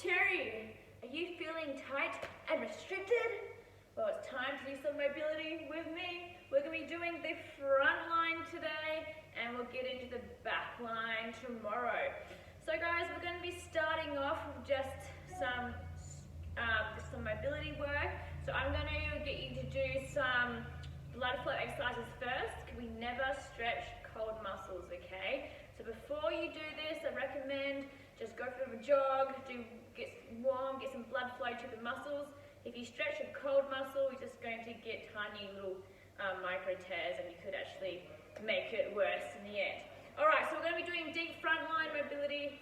Terry, are you feeling tight and restricted? Well, it's time to do some mobility with me. We're going to be doing the front line today and we'll get into the back line tomorrow. So guys, we're going to be starting off with just some mobility work. So I'm going to get you to do some blood flow exercises first, because we never stretch cold muscles, okay? So before you do this, I recommend just go for a jog, get warm, get some blood flow to the muscles. If you stretch a cold muscle, you're just going to get tiny little micro tears, and you could actually make it worse in the end. Alright, so we're going to be doing deep front line mobility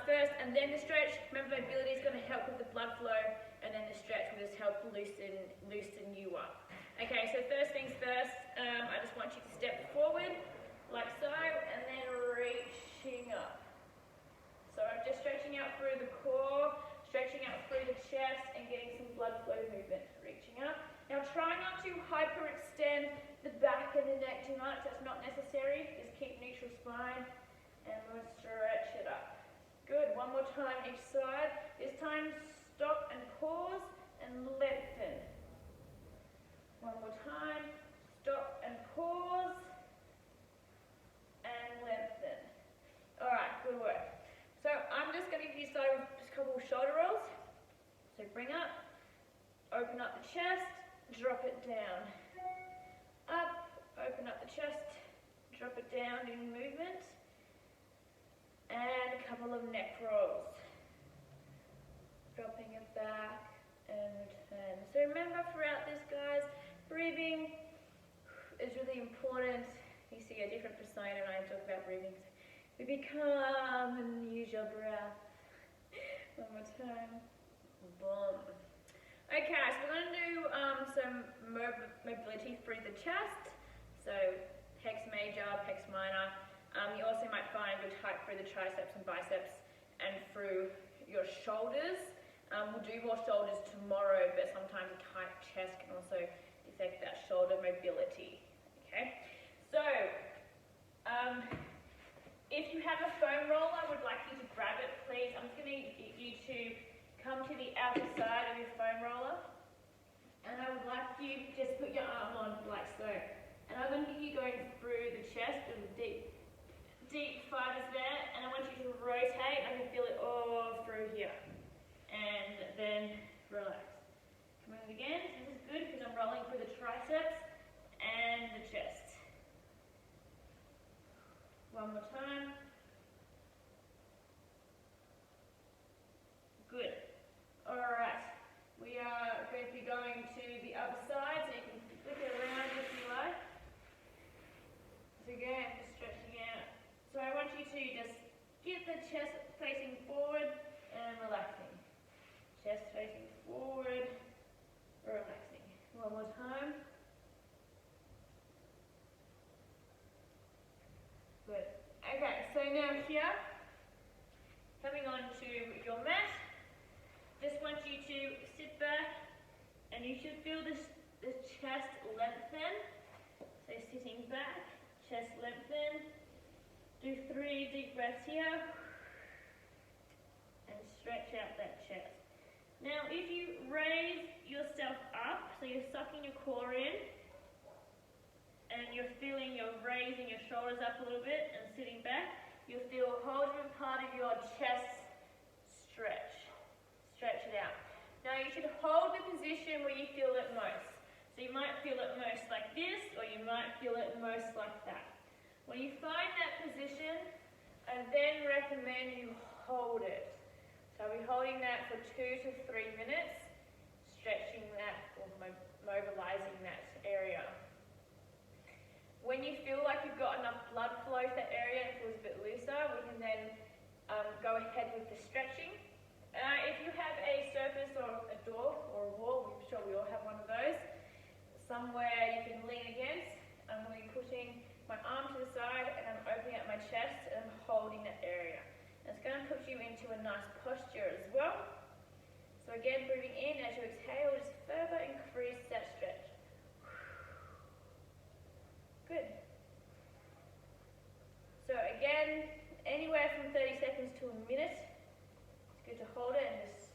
first, and then the stretch. Remember, mobility is going to help with the blood flow, and then the stretch will just help loosen you up. Okay, so first things first, I just want you to step forward, like so, and then reaching up. So I'm just stretching out through the core, stretching out through the chest, and getting some blood flow movement, reaching up. Now try not to hyperextend the back and the neck too much, that's not necessary. Just keep neutral spine, and we'll stretch it up. Good, one more time each side. This time stop and pause and lengthen. One more time, stop and pause and lengthen. Alright, good work. So I'm just going to give you started with just a couple of shoulder rolls. So bring up, open up the chest, drop it down. Up, open up the chest, drop it down in movement. And a couple of neck rolls. Dropping it back and return. So remember throughout this, guys, breathing is really important. You see a different persona when I talk about breathing. We become and use your breath. One more time. Boom. Okay, so we're going to do some mobility through the chest. So pecs major, pecs minor. You also might find good height through the triceps and biceps and through your shoulders. We'll do more shoulders tomorrow, but sometimes a tight chest can also affect that shoulder mobility. Okay, so if you have a foam roller, I would like you to grab it, please. I'm just going to get you to come to the outer side of your foam roller, and I would like you to just put your arm on like so. And I'm going to get you going through the chest with deep fibers there, and I want you to rotate. I can feel it all through here. And then relax. Come in again. This is good because I'm rolling through the triceps and the chest. One more time. Good. Alright. We are going to be going to the other side, so you can flip it around if you like. So again, just stretching out. So I want you to just get the chest facing forward and relaxing. Chest facing forward, relaxing. One more time. Good. Okay, so now here, coming on to your mat, just want you to sit back and you should feel the chest lengthen. So sitting back, chest lengthen. Do 3 deep breaths here and stretch out that chest. Now if you raise yourself up, so you're sucking your core in and you're raising your shoulders up a little bit and sitting back, you'll feel a whole different part of your chest stretch. Stretch it out. Now you should hold the position where you feel it most. So you might feel it most like this, or you might feel it most like that. When you find that position, I then recommend you hold it. So I'll be holding that for 2 to 3 minutes, stretching that or mobilizing that area. When you feel like you've got enough blood flow to that area and it feels a bit looser, we can then go ahead with the stretching. If you have a surface or a door or a wall, I'm sure we all have one of those, somewhere you can lean against, I'm going to be putting my arm to the side and I'm opening up my chest and I'm holding that area. And it's going to put you into a nice posture as well. So again, breathing in as you exhale, just further increase that stretch. Good. So again, anywhere from 30 seconds to a minute. It's good to hold it and just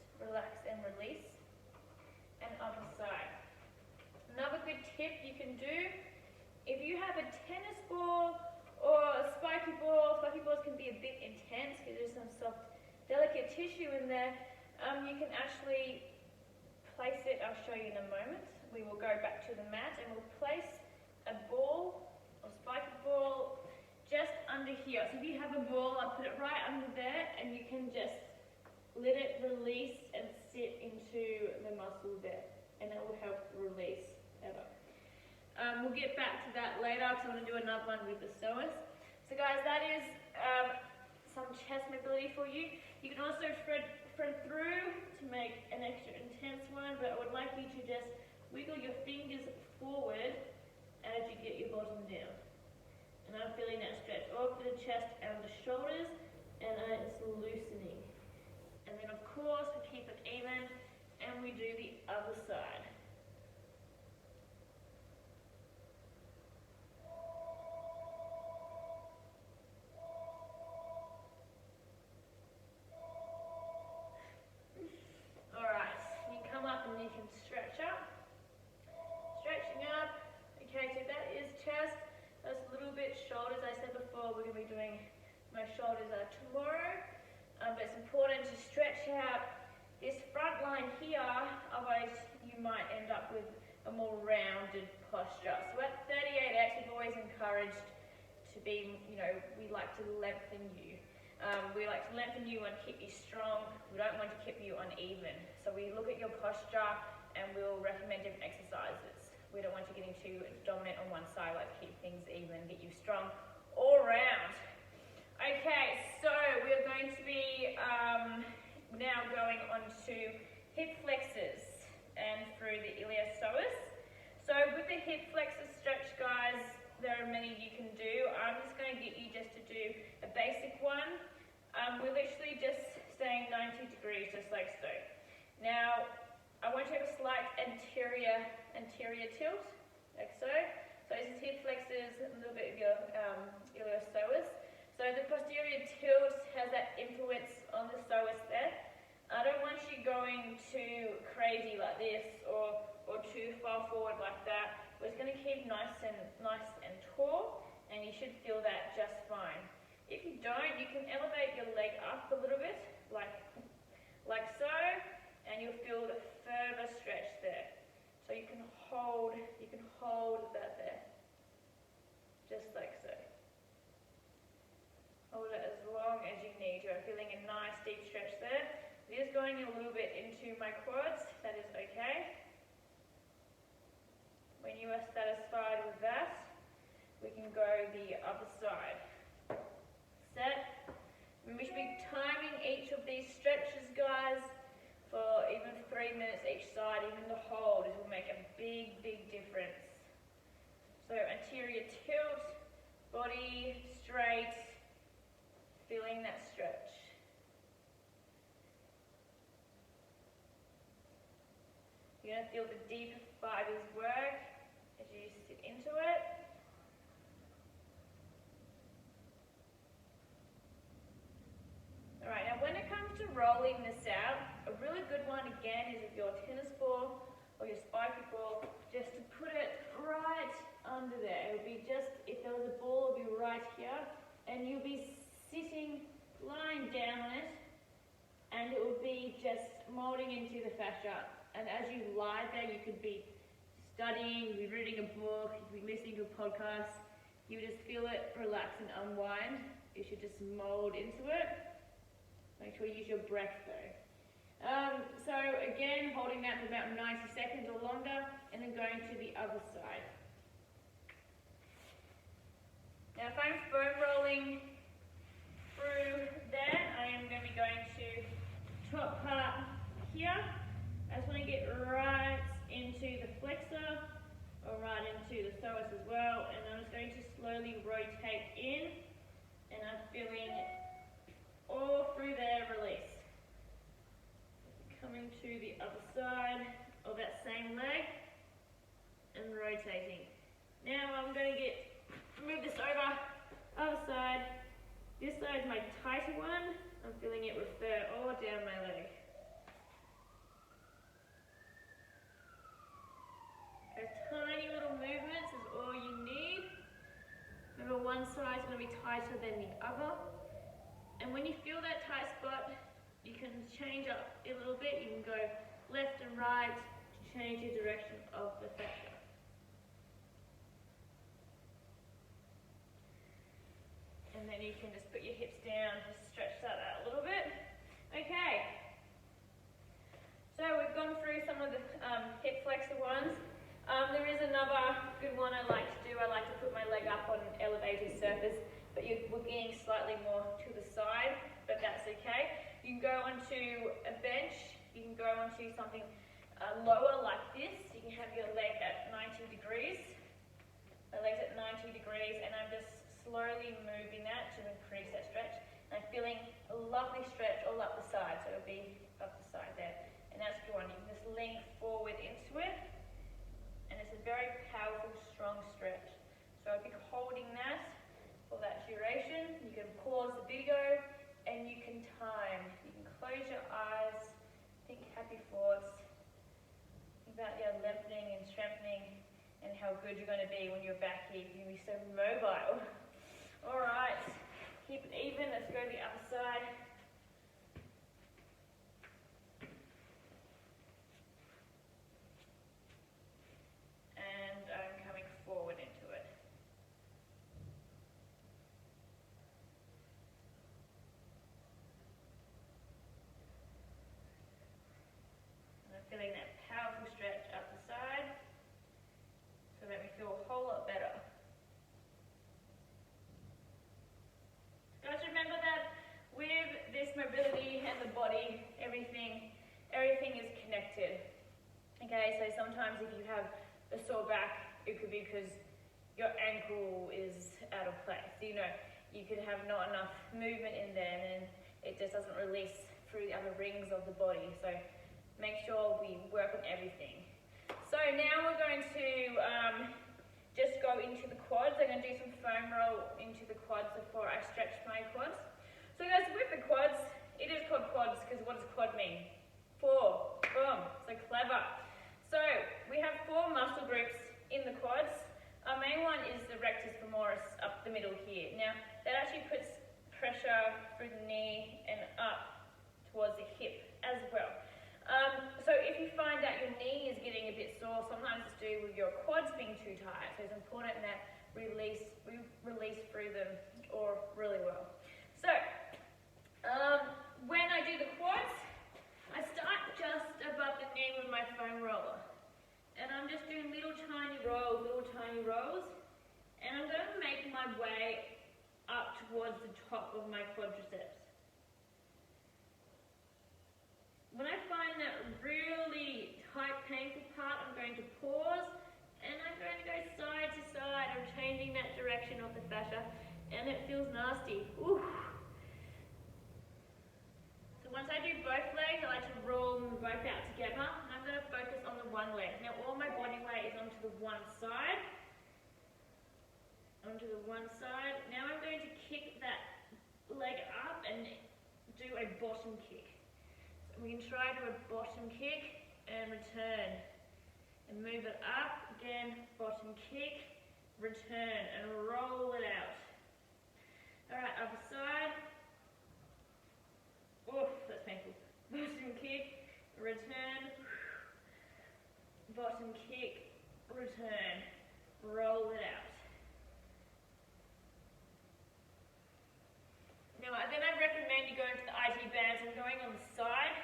tip you can do, if you have a tennis ball or a spiky balls can be a bit intense because there's some soft, delicate tissue in there. You can actually place it, I'll show you in a moment. We will go back to the mat and we'll place a ball or spiky ball just under here. So if you have a ball, I'll put it right under there and you can just let it release and sit into the muscle there, and it will help release ever. We'll get back to that later because I want to do another one with the psoas. So guys, that is some chest mobility for you. You can also thread through to make an extra intense one, but I would like you to just wiggle your fingers forward as you get your bottom down. And I'm feeling that stretch all over the chest and the shoulders, and it's loosening. And then of course we keep it even and we do the other side. Alright, you come up and you can stretch up. Stretching up. Okay, so that is chest. That's a little bit shoulders. I said before we're going to be doing my shoulders tomorrow. But it's important to stretch out this front line here, otherwise you might end up with a more rounded posture. So at 38X, we've always encouraged to be, we like to lengthen you. We like to lengthen you and keep you strong. We don't want to keep you uneven. So we look at your posture and we'll recommend different exercises. We don't want you getting too dominant on one side, like keep things even, get you strong all around. Okay, so we're going to be now going on to hip flexors and through the iliopsoas. So with the hip flexor stretch, guys, there are many you can do. I'm just going to get you just to do a basic one. We're literally just staying 90 degrees, just like so. Now, I want you to have a slight anterior tilt, like so. So this is hip flexors, a little bit of your iliopsoas. So the posterior tilt has that influence on the psoas there. I don't want you going too crazy like this or too far forward like that. We're just going to keep nice and tall, and you should feel that just fine. If you don't, you can elevate your leg up a little bit, like so, and you'll feel the further stretch there. So you can hold that there, just like so. Hold it as long as you need. You're feeling a nice deep stretch there. It is going a little bit into my quads. That is okay. When you are satisfied with that, we can go the other side. Set. And we should be timing each of these stretches, guys, for even 3 minutes each side. Even the hold, it will make a big, big difference. So anterior tilt, body straight, feeling that stretch. You're going to feel the deep fibers work as you sit into it. Alright, now when it comes to rolling this out, a really good one again is with your tennis ball or your spiky ball, just to put it right under there. It would be just, if there was a ball, it would be right here, and you'll be sitting, lying down on it, and it will be just molding into the fascia. And as you lie there, you could be studying, you could be reading a book, you could be listening to a podcast. You just feel it relax and unwind. You should just mold into it. Make sure you use your breath though. So again, holding that for about 90 seconds or longer, and then going to the other side. Now if I'm foam rolling through there, I am going to be going to top part here. I just want to get right into the flexor, or right into the psoas as well, and I'm just going to slowly rotate in, and I'm feeling all through there, release. Coming to the other side of that same leg, and rotating. Now I'm going to move this over, other side. This side is my tighter one. I'm feeling it refer all down my leg. A tiny little than the other. And when you feel that tight spot, you can change up a little bit. You can go left and right to change the direction of the fascia. And then you can just put your hips down, just stretch that out a little bit. Okay. So we've gone through some of the hip flexor ones. There is another good one I like to do. I like to put my leg up on an elevated surface, but we're getting slightly more to the side, but that's okay. You can go onto a bench. You can go onto something lower like this. You can have your leg at 90 degrees. My leg's at 90 degrees, and I'm just slowly moving that to increase that stretch. And I'm feeling a lovely stretch all up the side, so it'll be up the side there. And that's good one. You can just lean forward into it, and it's a very powerful, strong stretch. So I'll be holding that for that duration. You can pause the video, and you can time. You can close your eyes, think happy thoughts, think about your lengthening and strengthening, and how good you're going to be when you're back here. You're going to be so mobile. All right, keep it even. Let's go to the other side. And I'm coming forward into it. And I'm feeling that powerful stretch up the side. So let me feel a whole lot better. Guys, remember that with this mobility and the body, everything is connected. Okay, so sometimes if you have a sore back, it could be because your ankle is out of place. You know, you could have not enough movement in there, and it just doesn't release through the other rings of the body. So make sure we work on everything. So now we're going to just go into the quads. I'm going to do some foam roll into the quads before I stretch my quads. So guys, with the quads, it is called quads because what does quad mean? 4. Boom. So clever. So we have 4 muscle groups in the quads. Our main one is the rectus femoris up the middle here. Now that actually puts pressure through the knee and up towards the hip as well. So if you find that your knee is getting a bit sore, sometimes it's due with your quads being too tight. So it's important that we release through them or really well. So when I do the quads, I start just above the knee with my foam roller. And I'm just doing little tiny rolls. And I'm going to make my way up towards the top of my quadriceps. When I find that really tight, painful part, I'm going to pause and I'm going to go side to side. I'm changing that direction of the fascia and it feels nasty. Ooh. So once I do both legs, I like to roll them both out together. And I'm going to focus on the one leg. Now all my body weight is onto the one side. Onto the one side. Now I'm going to kick that leg up and do a bottom kick. We can try to a bottom kick and return and move it up again, bottom kick, return and roll it out. All right, other side. Oof, that's painful. Bottom kick, return, bottom kick, return, roll it out. Now, then I recommend you go into the IT bands and going on the side.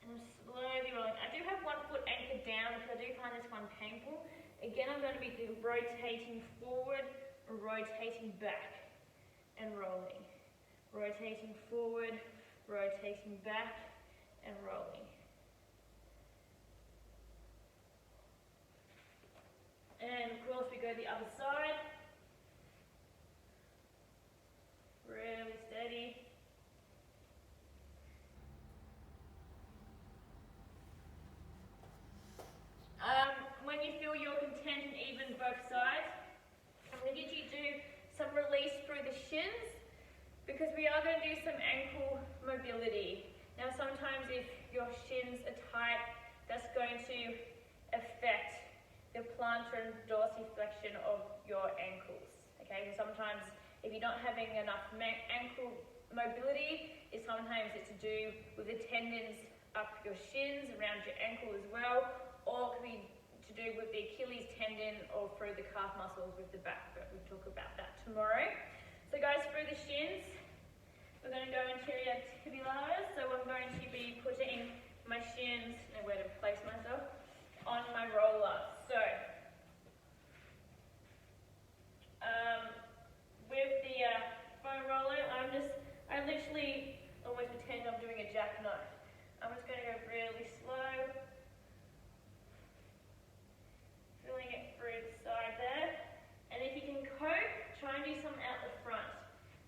And I'm slowly rolling. I do have one foot anchored down because I do find this one painful. Again, I'm going to be rotating forward, rotating back, and rolling. Rotating forward, rotating back, and rolling. And of course, we go the other side. Really steady. When you feel you're content and even both sides, I'm going to get you to do some release through the shins because we are going to do some ankle mobility. Now sometimes if your shins are tight, that's going to affect the plantar and dorsiflexion of your ankles. Okay, so sometimes if you're not having enough ankle mobility, sometimes it's to do with the tendons up your shins, around your ankle as well, or it can be to do with the Achilles tendon or through the calf muscles with the back, but we'll talk about that tomorrow. So guys, through the shins, we're going to go anterior tibialis, so I'm going to be putting my shins, where to place myself, on my roller. So, with the foam roller, I literally almost pretend I'm doing a jackknife. I'm just going to go really slow, filling it through the side there. And if you can cope, try and do some out the front.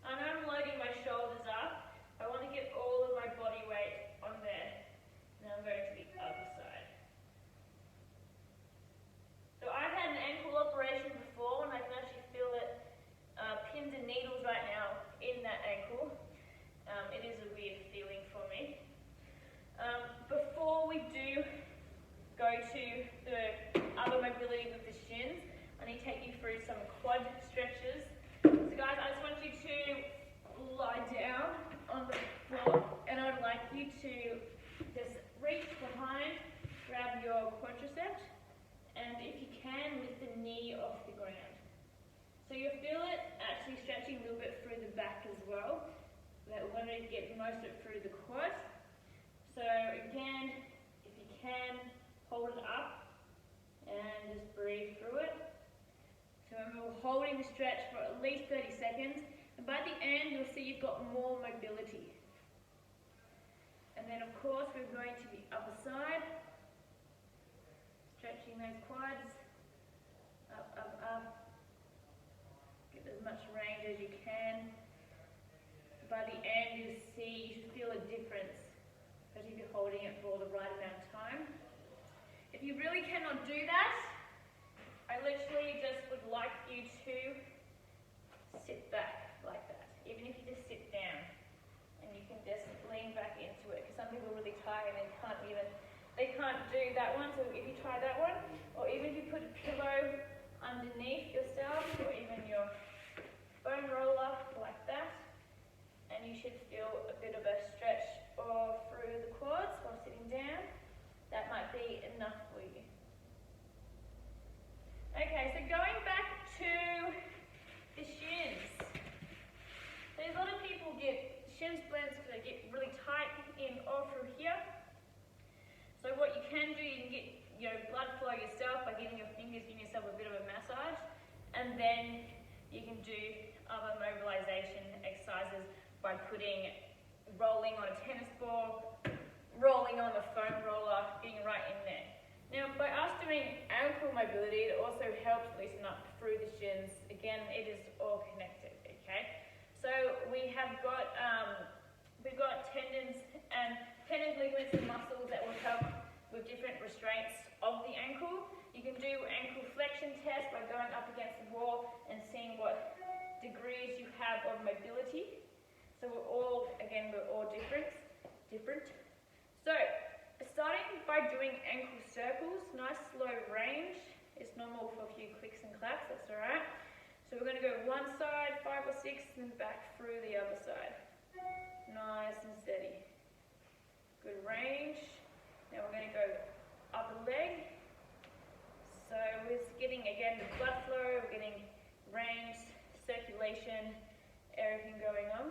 I know I'm loading my shoulders up. I want to get all of my body weight on there. Now I'm going to the other side. So I've had an ankle operation before, and I can actually feel it, pins and needles right now in that ankle. It is a weird feeling for me. Before we do go to the other mobility with the shins, I need to take you through some quad stretches. So guys, I just want you to lie down on the floor, and I would like you to just reach behind, grab your quadricep, and if you can, lift the knee off the ground. So you'll feel it actually stretching a little bit through the back as well. That we're going to get most of it through the quad. So again, if you can, hold it up and just breathe through it. So we're holding the stretch for at least 30 seconds, and by the end you'll see you've got more mobility. And then of course we're going to the other side, stretching those quads, up, up, up. Get as much range as you can. By the end you should feel a difference, especially if you're holding it for the right amount of time. If you really cannot do that, I literally just would like you to sit back like that, even if you just sit down, and you can just lean back into it, because some people are really tired and they can't do that one. So if you try that one, or even if you put a pillow underneath yourself, or even your foam roller like that, and you should feel a bit of a stretch through the quads while sitting down. That might be enough for you. Okay, so going back to the shins. There's a lot of people get shin splints because they get really tight in all through here. So what you can do, you can get blood flow yourself by getting your fingers, giving yourself a bit of a massage, and then you can do other mobilization exercises by rolling on a tennis ball, rolling on the foam roller, getting right in there. Now, by us doing ankle mobility, it also helps loosen up through the shins. Again, it is all connected, okay? So we've got tendons, ligaments, and muscles that will help with different restraints of the ankle. You can do ankle flexion tests by going up against the wall and seeing what degrees you have of mobility. So we're all different. So, starting by doing ankle circles, nice slow range. It's normal for a few clicks and claps, that's alright. So we're going to go one side, 5 or 6, and back through the other side. Nice and steady. Good range. Now we're going to go upper leg. So we're getting, again, the blood flow, we're getting range, circulation, everything going on.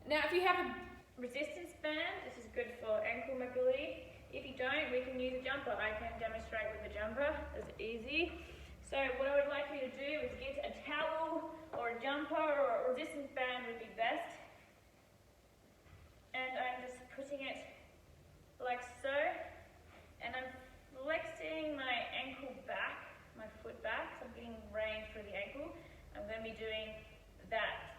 Now, if you have a resistance band, this is good for ankle mobility. If you don't, we can use a jumper. I can demonstrate with the jumper. It's easy. So what I would like you to do is get a towel or a jumper, or a resistance band would be best. And I'm just putting it like so. And I'm flexing my ankle back, my foot back. So I'm getting range through the ankle. I'm going to be doing that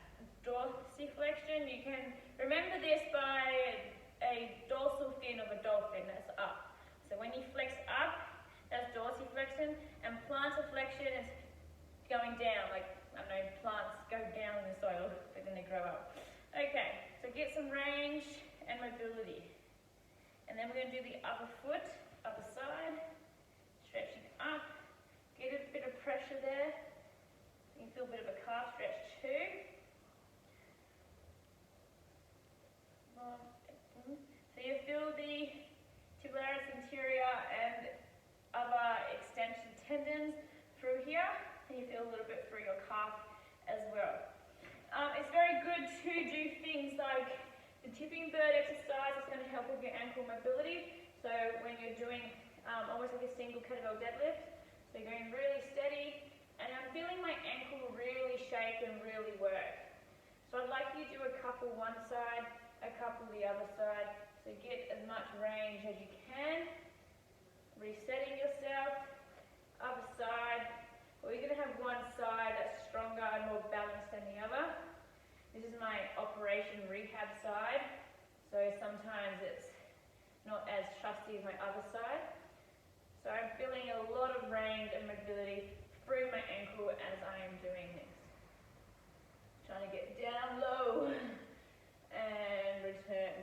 dorsiflexion. You can remember this by a dorsal fin of a dolphin, that's up. So when you flex up, that's dorsiflexion, and plantarflexion is going down, like, I don't know, plants go down in the soil, but then they grow up. Okay, so get some range and mobility. And then we're going to do the other foot, other side, stretching up, get a bit of pressure there. You can feel a bit of a calf stretch too. So you feel the tibularis anterior and other extension tendons through here, and you feel a little bit through your calf as well. It's very good to do things like the tipping bird exercise. It's going to help with your ankle mobility. So when you're doing almost like a single kettlebell deadlift, so you're going really steady, and I'm feeling my ankle really shake and really work. So I'd like you to do a couple one side, a couple the other side, so get as much range as you can. Resetting yourself, other side, or you're going to have one side that's stronger and more balanced than the other. This is my operation rehab side, so sometimes it's not as trusty as my other side. So I'm feeling a lot of range and mobility through my ankle as I am doing this. Trying to get down low and return.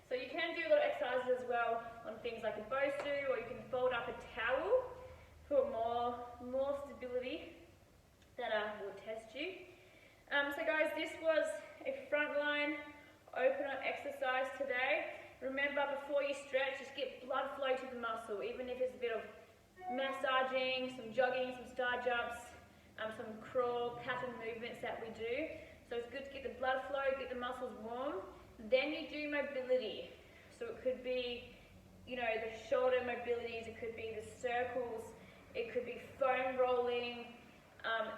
So you can do a lot of exercises as well on things like a Bosu, or you can fold up a towel for more stability that will test you. So guys, this was a frontline open-up exercise today. Remember, before you stretch, just get blood flow to the muscle, even if it's a bit of massaging, some jogging, some star jumps, some crawl pattern movements that we do. So it's good to get the blood flow, get the muscles warm. Then you do mobility. So it could be, you know, the shoulder mobilities, it could be the circles, it could be foam rolling,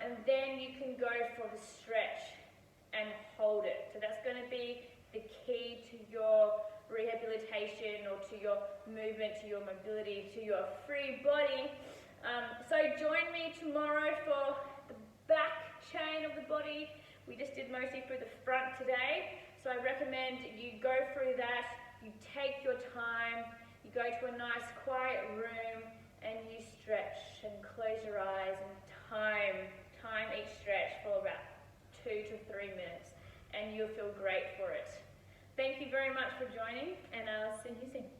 and then you can go for the stretch and hold it. So that's going to be the key to your rehabilitation, or to your movement, to your mobility, to your free body. So join me tomorrow for the back chain of the body. We just did mostly through the front today, so I recommend you go through that, you take your time, you go to a nice quiet room, and you stretch and close your eyes and time each stretch for about 2 to 3 minutes, and you'll feel great for it. Thank you very much for joining, and I'll see you soon.